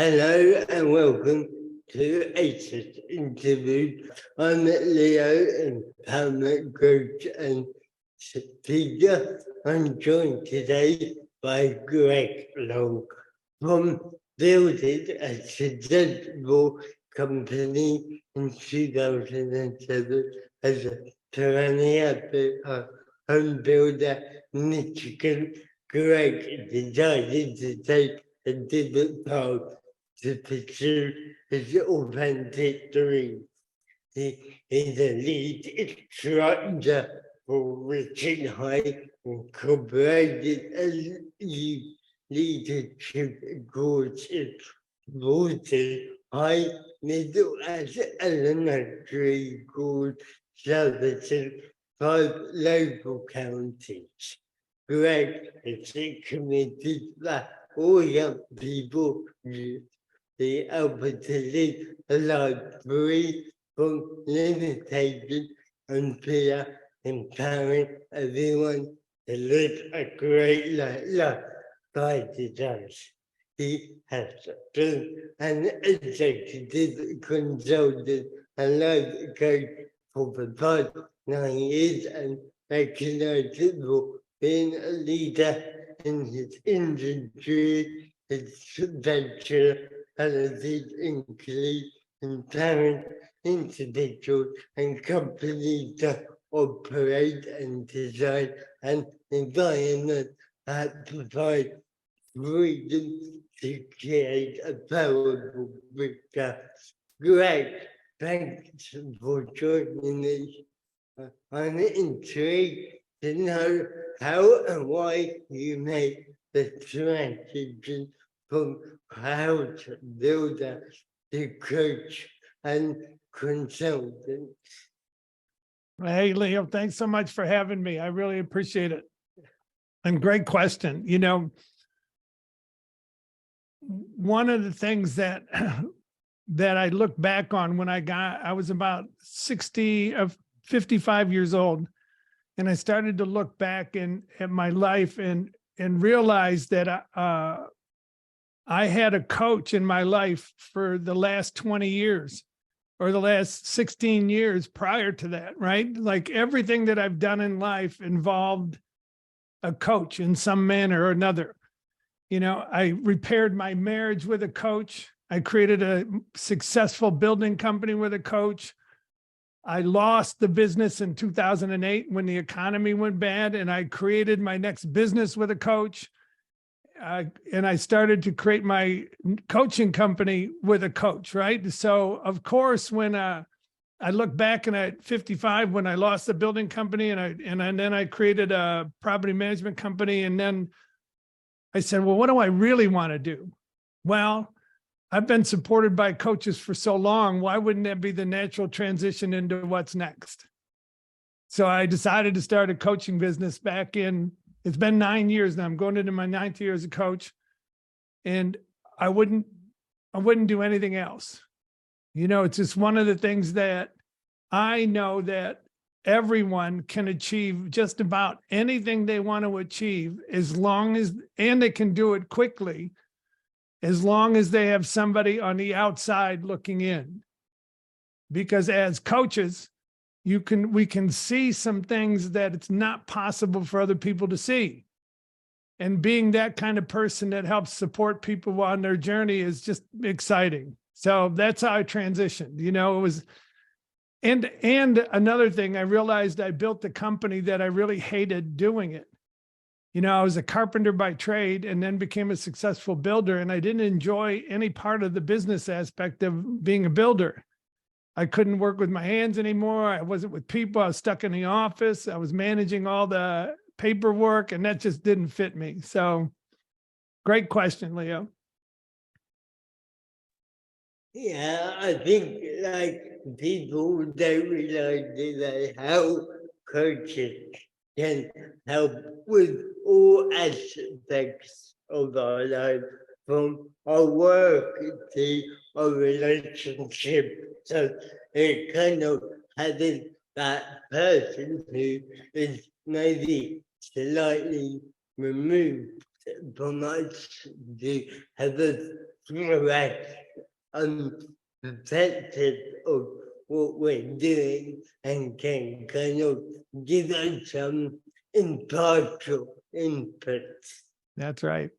Hello and welcome to ACES interview. I'm Leo, empowerment coach and speaker. I'm joined today by Greg Long from building a successful company in 2007 as a perennial home builder in Michigan. Greg decided to take a different path to pursue his authentic dream. He is a lead instructor for Richard High Incorporated leadership courses, Water High, middle and elementary schools, servicing 5 local counties. Greg is committed that all young people be able to live a life free from limitation and fear, empowering everyone to live a great life by design. He has been an executive consultant and life coach for the past 9 years and recognized for being a leader in his industry. His specialties include empowering individuals and companies to operate and design an environment that provides freedom to create a powerful future. Greg, thanks for joining us. I'm intrigued to know how and why you made the transition from house builder to coach and consultant. Hey, Leo, thanks so much for having me. I really appreciate it. And great question. You know, one of the things that I look back on when I was about 55 years old, and I started to look back at my life and realize that I had a coach in my life for the last 20 years or the last 16 years prior to that, right? Like everything that I've done in life involved a coach in some manner or another. You know, I repaired my marriage with a coach. I created a successful building company with a coach. I lost the business in 2008 when the economy went bad, and I created my next business with a coach. And I started to create my coaching company with a coach, right? So, of course, when I look back and at 55, when I lost the building company and then I created a property management company, and then I said, well, what do I really want to do? Well, I've been supported by coaches for so long. Why wouldn't that be the natural transition into what's next? So I decided to start a coaching business back in, it's been 9 years now. I'm going into my 9th year as a coach, and I wouldn't do anything else. You know, it's just one of the things that I know that everyone can achieve just about anything they want to achieve as long as, and they can do it quickly, as long as they have somebody on the outside looking in. Because as coaches, we can see some things that it's not possible for other people to see. And being that kind of person that helps support people on their journey is just exciting. So that's how I transitioned. You know, it was, and another thing, I realized I built the company that I really hated doing it. You know, I was a carpenter by trade and then became a successful builder, and I didn't enjoy any part of the business aspect of being a builder. I couldn't work with my hands anymore. I wasn't with people. I was stuck in the office. I was managing all the paperwork, and that just didn't fit me. So great question, Leo. Yeah, I think like people don't realize that how coaches can help with all aspects of our life, from our work to our relationship. So it kind of having that person who is maybe slightly removed from us to have a fresh perspective of what we're doing and can kind of give us some impartial input. That's right.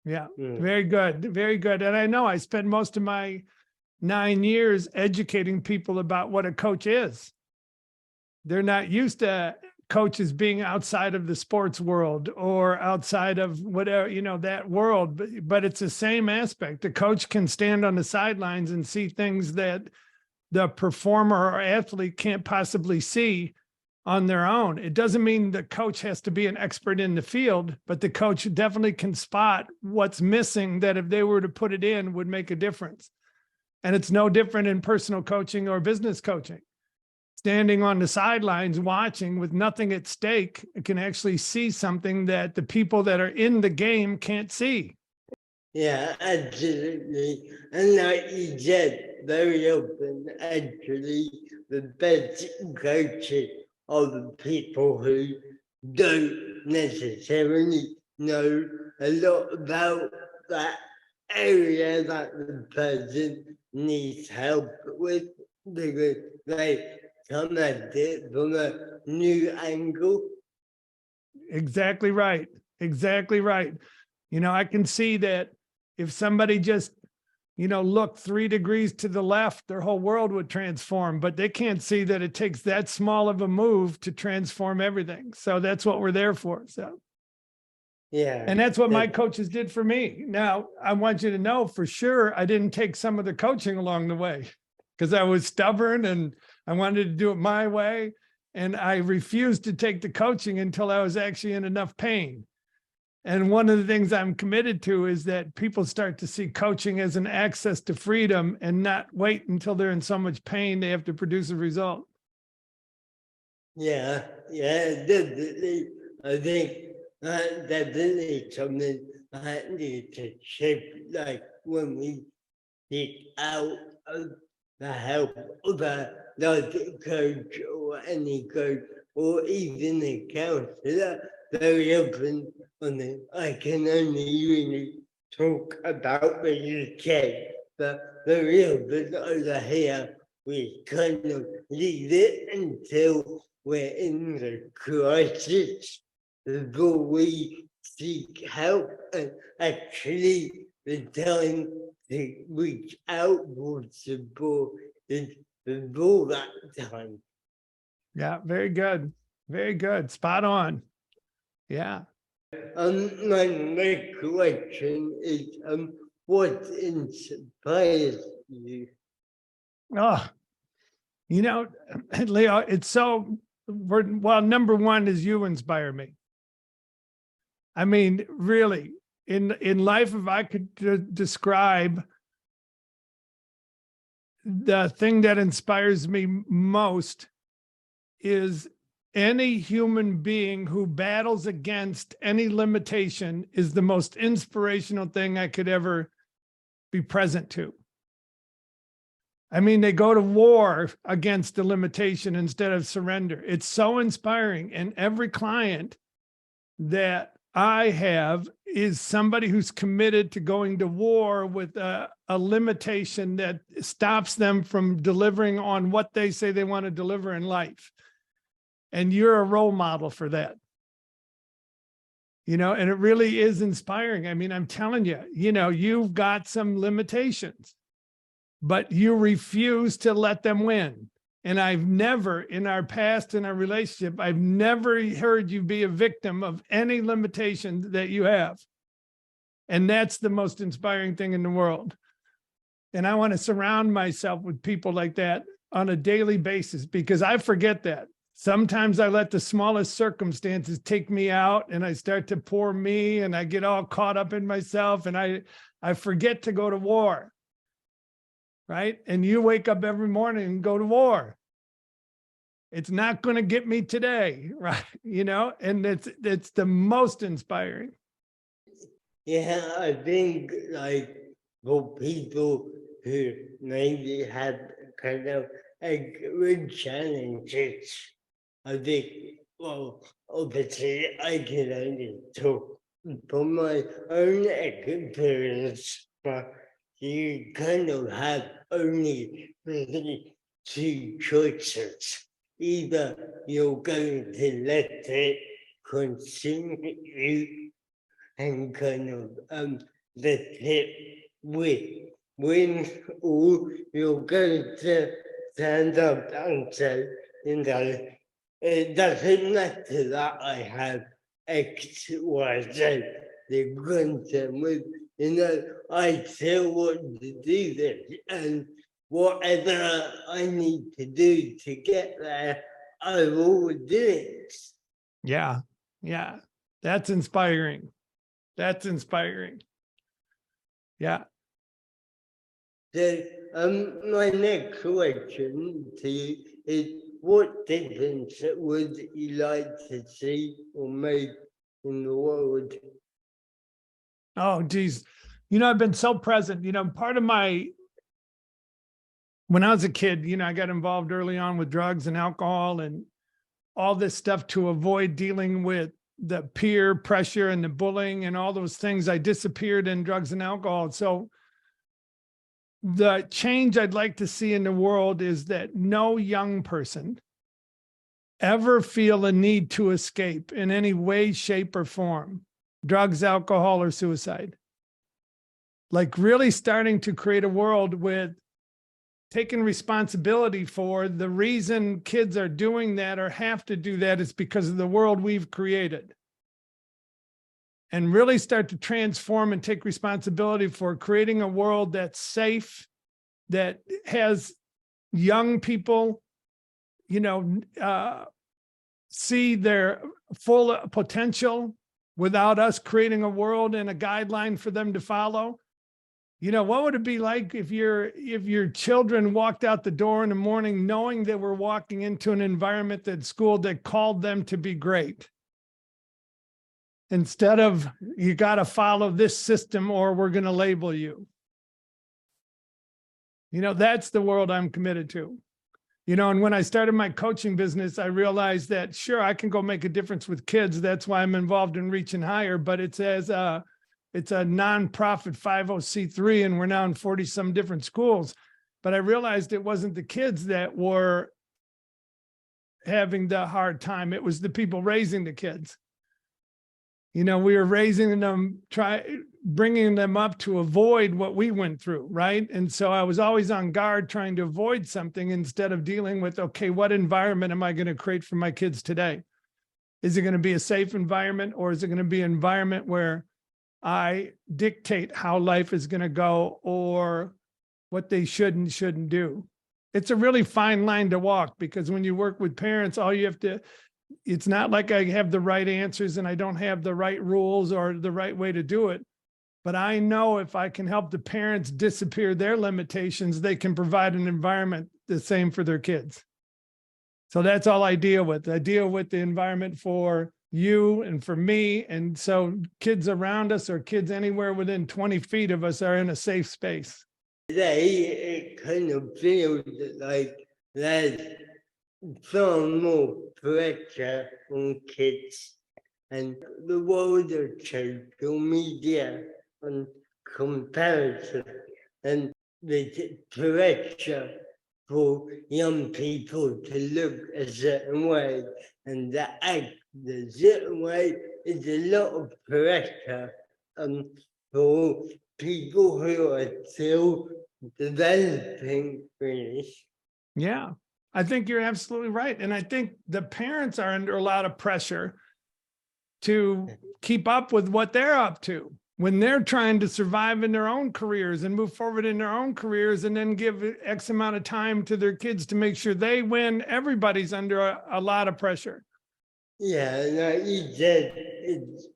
Yeah, Mm. very good, very good. And I know I spent most of my 9 years educating people about what a coach is. They're not used to coaches being outside of the sports world or outside of whatever, that world, but it's the same aspect. The coach can stand on the sidelines and see things that the performer or athlete can't possibly see on their own. It doesn't mean the coach has to be an expert in the field, but the coach definitely can spot what's missing that if they were to put it in would make a difference. And it's no different in personal coaching or business coaching. Standing on the sidelines watching with nothing at stake can actually see something that the people that are in the game can't see. Yeah, absolutely. And like you said, very often, actually, the best coaches are the people who don't necessarily know a lot about that area that the person needs help with, because they come at it from a new angle. Exactly right. Exactly right. I can see that if somebody just, looked 3 degrees to the left, their whole world would transform, but they can't see that it takes that small of a move to transform everything. So that's what we're there for. So, Yeah. and that's what my coaches did for me. Now, I want you to know for sure, I didn't take some of the coaching along the way because I was stubborn and I wanted to do it my way. And I refused to take the coaching until I was actually in enough pain. And one of the things I'm committed to is that people start to see coaching as an access to freedom and not wait until they're in so much pain they have to produce a result. Yeah, definitely. I think definitely something that needs to shift, like when we seek out the help of a life coach or any coach or even a counselor. Very often, I can only really talk about the UK, but very often over here, we kind of leave it until we're in the crisis before we seek help, and actually the time to reach out for support is before that time. Yeah, very good. Very good. Spot on. Yeah. My next question is what inspires you? Oh, Leo, it's so, well, number one is you inspire me. I mean, really, in life, if I could describe the thing that inspires me most is any human being who battles against any limitation is the most inspirational thing I could ever be present to. I mean, they go to war against the limitation instead of surrender. It's so inspiring. And every client that I have is somebody who's committed to going to war with a limitation that stops them from delivering on what they say they want to deliver in life. And you're a role model for that. And it really is inspiring. I mean, I'm telling you, you've got some limitations, but you refuse to let them win. And I've never, in our past, in our relationship, I've never heard you be a victim of any limitation that you have. And that's the most inspiring thing in the world. And I want to surround myself with people like that on a daily basis, because I forget that. Sometimes I let the smallest circumstances take me out and I start to pour me and I get all caught up in myself and I forget to go to war. Right? And you wake up every morning and go to war. It's not going to get me today, right? And it's the most inspiring. Yeah, I think like for people who maybe have kind of good challenges, I think, well, obviously I can only talk from my own experience, but you kind of have only really two choices. Either you're going to let it consume you and kind of let it win, or you're going to stand up and say, you know, it doesn't matter that I have X, Y, Z. They're going to move. You know, I still want to do this, and whatever I need to do to get there, I will do it. Yeah. Yeah. That's inspiring. That's inspiring. Yeah. So, my next question to you is, what difference would you like to see or make in the world? Oh, geez. I've been so present. Part of when I was a kid, I got involved early on with drugs and alcohol and all this stuff to avoid dealing with the peer pressure and the bullying and all those things. I disappeared in drugs and alcohol. So the change I'd like to see in the world is that no young person ever feel a need to escape in any way, shape, or form, drugs, alcohol, or suicide. Like really starting to create a world with taking responsibility for the reason kids are doing that or have to do that is because of the world we've created. And really start to transform and take responsibility for creating a world that's safe, that has young people, see their full potential without us creating a world and a guideline for them to follow. What would it be like if your children walked out the door in the morning knowing they were walking into an environment at school that called them to be great? Instead of, you got to follow this system or we're going to label you. That's the world I'm committed to. And when I started my coaching business, I realized that, sure, I can go make a difference with kids. That's why I'm involved in Reaching Higher, but it's a nonprofit 50c3, and we're now in 40 some different schools. But I realized it wasn't the kids that were having the hard time. It was the people raising the kids. We were raising them, bringing them up to avoid what we went through, right? And so I was always on guard trying to avoid something instead of dealing with, okay, what environment am I going to create for my kids today? Is it going to be a safe environment, or is it going to be an environment where I dictate how life is going to go or what they should and shouldn't do? It's a really fine line to walk, because when you work with parents, it's not like I have the right answers and I don't have the right rules or the right way to do it. But I know if I can help the parents disappear their limitations, they can provide an environment the same for their kids. So that's all I deal with. I deal with the environment for you and for me. And so kids around us or kids anywhere within 20 feet of us are in a safe space. Today, it kind of feels like there's far more pressure on kids, and the world of social media and comparison, and the pressure for young people to look a certain way and to act a certain way is a lot of pressure for people who are still developing, really. Yeah, I think you're absolutely right. And I think the parents are under a lot of pressure to keep up with what they're up to when they're trying to survive in their own careers and move forward in their own careers, and then give X amount of time to their kids to make sure they win. Everybody's under a lot of pressure. Yeah, like you said, it's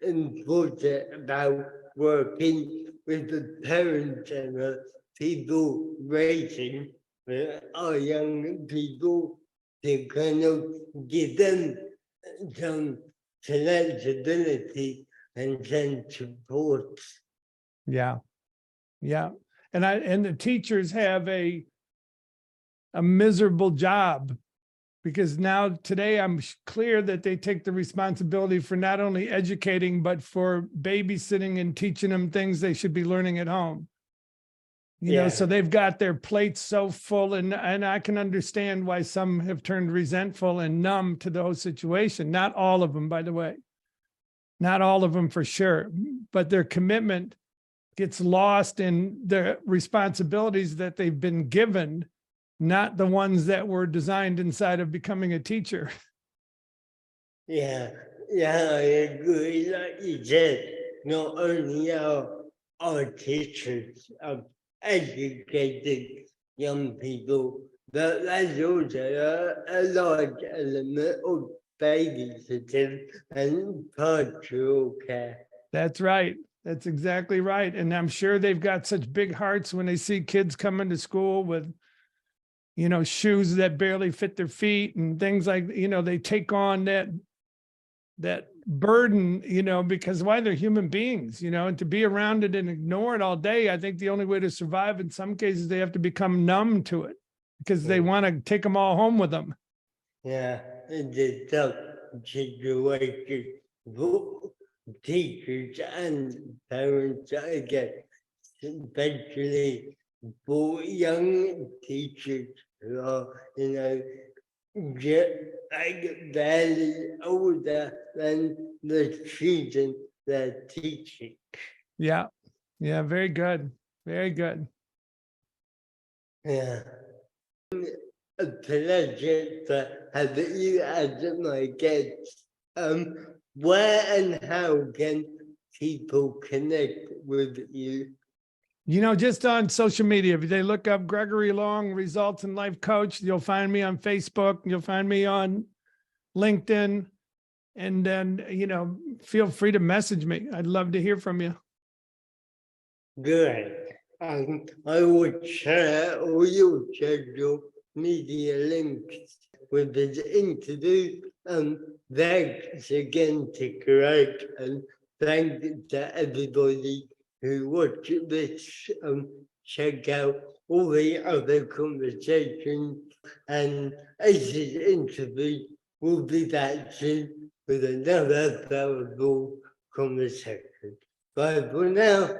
important about working with the parents and the people raising our young people to kind of give them some flexibility and some support. Yeah. Yeah. And the teachers have a miserable job Because now today I'm clear that they take the responsibility for not only educating, but for babysitting and teaching them things they should be learning at home. You know, Yeah. so they've got their plates so full, and I can understand why some have turned resentful and numb to the whole situation. Not all of them, by the way. Not all of them for sure, but their commitment gets lost in the responsibilities that they've been given, not the ones that were designed inside of becoming a teacher. Yeah, I agree. Like you said, not only are our teachers educating young people, but there's also a large element of babysitting and pastoral care. That's right. That's exactly right. And I'm sure they've got such big hearts when they see kids coming to school with, you know, shoes that barely fit their feet and things like, you know, they take on that burden, you know, because why, they're human beings, you know, and to be around it and ignore it all day, I think the only way to survive in some cases, they have to become numb to it because they want to take them all home with them. Yeah, it's a tough situation for teachers and parents, I guess, especially for young teachers who are, you know, just like barely older than the children they're teaching. Yeah. Yeah. Very good. Very good. Yeah. A pleasure to have you as my guest. Where and how can people connect with you? You know, just on social media, if they look up Gregory Long, Results in Life Coach, you'll find me on Facebook, you'll find me on LinkedIn, and then, you know, feel free to message me. I'd love to hear from you. Good. I will share all your social media links with this interview. Thanks again to Greg, and thanks to everybody who watched this. Check out all the other conversations, and Ace's interview will be back soon with another powerful conversation. Bye for now.